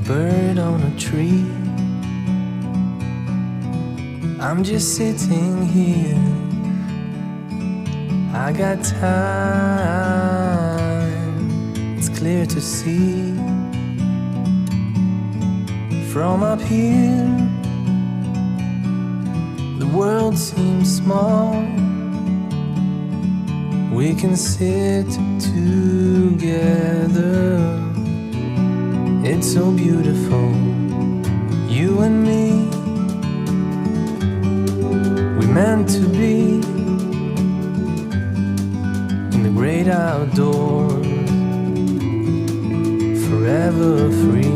bird on a tree. I'm just sitting here, I got time, it's clear to see. From up here, the world seems small. We can sit together, it's so beautiful, you and me. We meant to be in the great outdoors, forever free.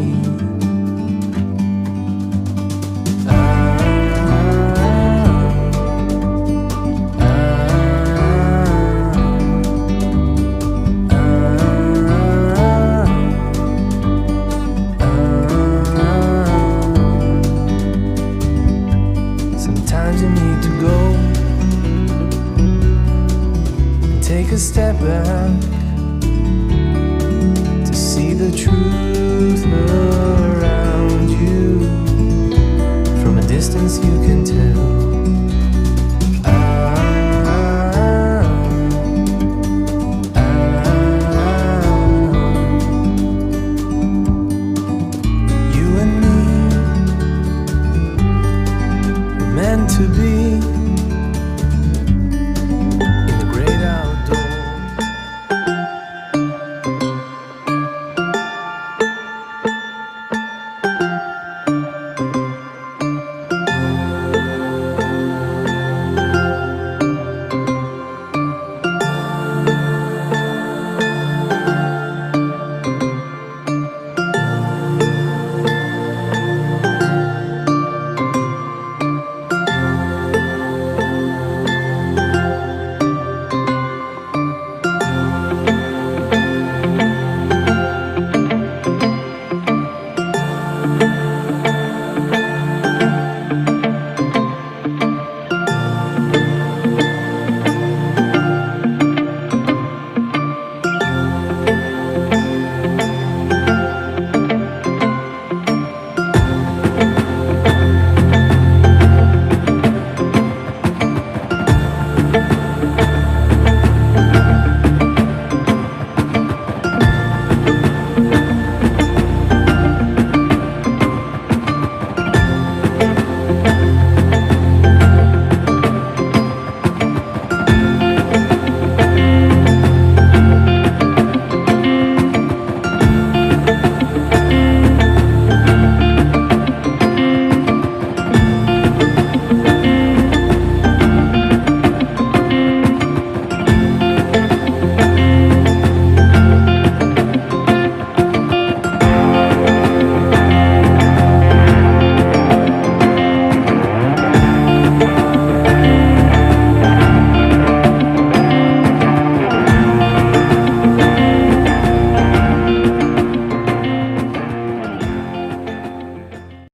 Sometimes you need to go and take a step back